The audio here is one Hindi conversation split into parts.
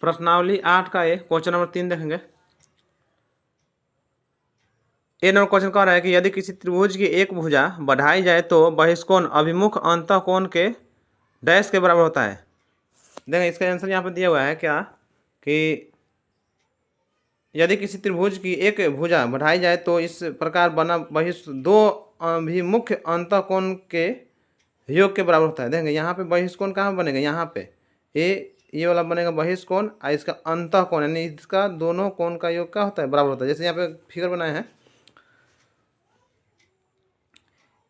प्रश्नावली 8 का ए क्वेश्चन नंबर 3 देखेंगे। ए नंबर क्वेश्चन कह रहा है कि यदि किसी त्रिभुज की एक भुजा बढ़ाई जाए तो बहिष्कोण अभिमुख अंतःकोण के डैश के बराबर होता है। देखिए इसका आंसर यहाँ पे दिया हुआ है क्या कि यदि किसी त्रिभुज की एक भुजा बढ़ाई जाए तो इस प्रकार बना बहिष्क दो अभिमुख अंतःकोण के योग के बराबर होता है। देखेंगे यहाँ पे बहिष्कोण कहाँ बनेगा, यहाँ पे ये वाला बनेगा बहिष्कोण और इसका अंतःकोण यानी इसका दोनों कोण का योग क्या होता है, बराबर होता है। जैसे यहाँ पे फिगर बनाए हैं,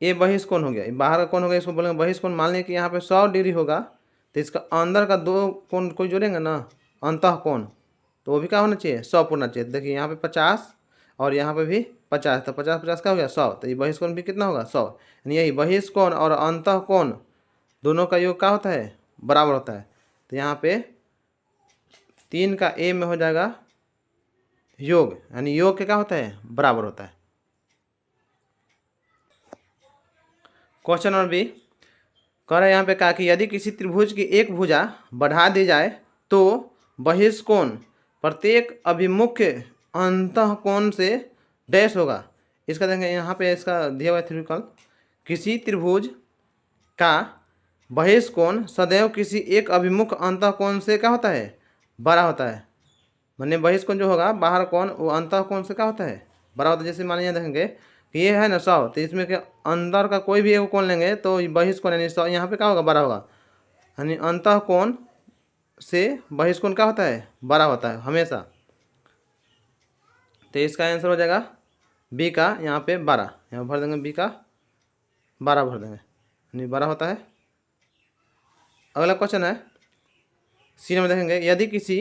ये बहिष्कोण हो गया, ये बाहर का कोण हो गया, इसको बोलेंगे बहिष्कोण। मान लें कि यहाँ पे 100 डिग्री होगा तो इसका अंदर का दो कोण कोई जोड़ेंगे ना अंतःकोण, तो वो भी क्या होना चाहिए, 100 होना चाहिए। देखिए यहाँ पे 50 और यहाँ पे भी 50, तो 50 50 क्या हो गया 100, तो ये बहिष्कोण भी कितना होगा 100। यानी यही बहिष्कोण और अंतःकोण दोनों का योग क्या होता है, बराबर होता है। तो यहाँ पे 3 का ए में हो जाएगा योग, यानी योग के क्या होता है, बराबर होता है। क्वेश्चन नंबर बी कह रहा है यहाँ पे कहा कि यदि किसी त्रिभुज की एक भुजा बढ़ा दी जाए तो बहिष्कोण प्रत्येक अभिमुख अंतःकोण से डैश होगा। इसका देखेंगे यहाँ पे इसका दिया हुआ त्रिकोण, किसी त्रिभुज का बहिष्कोण सदैव किसी एक अभिमुख अंतःकोण से क्या होता है, बड़ा होता है। माने बहिष्कोण जो होगा बाहर कोण वो अंतःकोण से क्या होता है, बड़ा होता है। जैसे मान लीजिए देखेंगे कि ये है ना 100, तो इसमें के अंदर का कोई भी एक कोण लेंगे तो बहिष्कोण यानी 100 यहाँ पे क्या होगा, बड़ा होगा। यानी अंतःकोण से बहिष्कोण क्या होता है, बड़ा होता है हमेशा। तो इसका आंसर हो जाएगा बी का यहाँ पे 12, यहाँ भर देंगे बी का 12 भर देंगे, यानी 12 होता है। अगला क्वेश्चन है सी नंबर देखेंगे, यदि किसी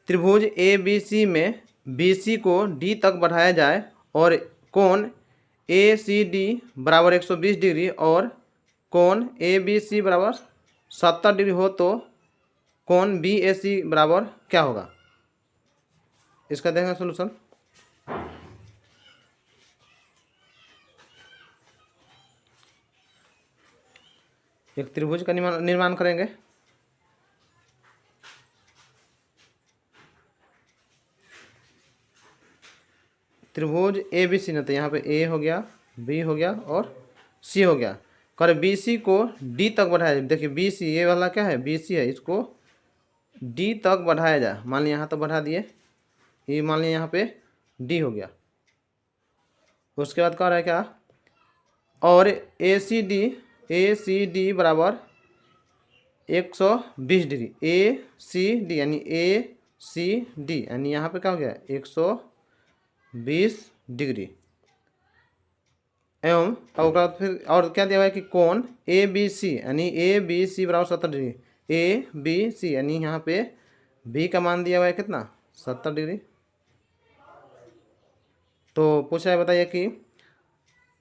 त्रिभुज ए बी सी में बी सी को डी तक बढ़ाया जाए और कोण ए सी डी बराबर 120 डिग्री और कोण ए बी सी बराबर 70 डिग्री हो तो कोण बी ए सी बराबर क्या होगा। इसका देखेंगे सोल्यूशन। एक त्रिभुज का निर्माण करेंगे। त्रिभुज ए बी सी ना, तो यहाँ पे ए हो गया, बी हो गया और सी हो गया। कर बी सी को डी तक बढ़ाया जाए। देखिए बी सी ये वाला क्या है, बी सी है, इसको डी तक बढ़ाया जाए। मान लिया यहाँ तक बढ़ा दिए, ये मान लिया यहाँ पे डी हो गया। उसके बाद कह रहा है क्या, और ए सी डी बराबर 120 डिग्री, ए सी डी यानी ए सी डी यानी यहाँ पे क्या हो गया 120 डिग्री। एवं अब फिर और क्या दिया हुआ है कि कोण ए बी सी यानी ए बी सी बराबर 70 डिग्री, ए बी सी यानी यहाँ पे बी का मान दिया हुआ है कितना 70 डिग्री। तो पूछा है बताइए कि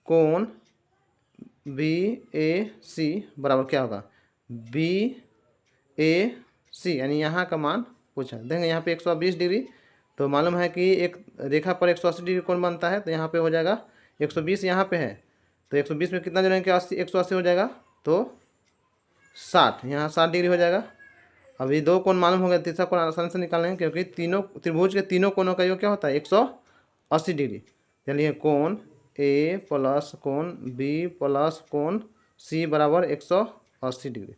कोण बी ए सी बराबर क्या होगा, बी ए सी यानी यहाँ का मान पूछा। देखेंगे यहाँ पे 120 डिग्री, तो मालूम है कि एक रेखा पर 180 डिग्री कोण बनता है, तो यहाँ पे हो जाएगा 120 यहाँ पे है, तो 120 में कितना जोड़ेंगे 80 180 हो जाएगा, तो 60 यहाँ 60 डिग्री हो जाएगा। अभी दो कोण मालूम हो गया, तीसरा कोण आसानी से निकाल लेंगे क्योंकि तीनों त्रिभुज के तीनों कोणों का योग क्या होता है 180 डिग्री। चलिए कोण ए प्लस कोण बी प्लस कोण सी बराबर 180 डिग्री।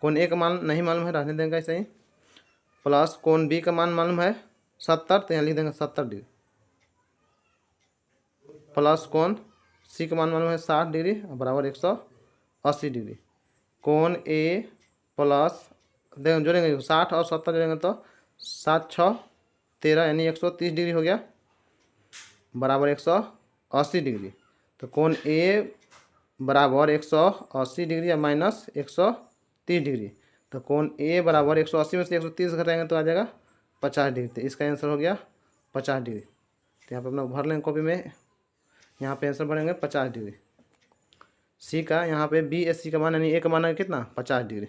कोण ए का मान नहीं मालूम है, रहने देंगे ऐसे ही, प्लस कोण बी का मान मालूम है 70, तो यहाँ लिख देंगे 70 डिग्री, प्लस कोण सी का मान मालूम है 60 डिग्री बराबर 180 डिग्री। कोण ए प्लस देखेंगे जोड़ेंगे 60 और 70 जोड़ेंगे तो 7 6 13 यानी 130 डिग्री हो गया बराबर 180 डिग्री। तो कोण ए बराबर 180 डिग्री या माइनस 130 डिग्री, तो कोण ए बराबर 180 में से 130 घटाएंगे तो आ जाएगा 50 डिग्री। तो इसका आंसर हो गया 50 डिग्री। तो यहाँ पे अपना भर लेंगे कॉपी में, यहाँ पे आंसर भरेंगे 50 डिग्री। सी का यहाँ पे बी एस सी का मान यानी ए का मान है कितना 50 डिग्री।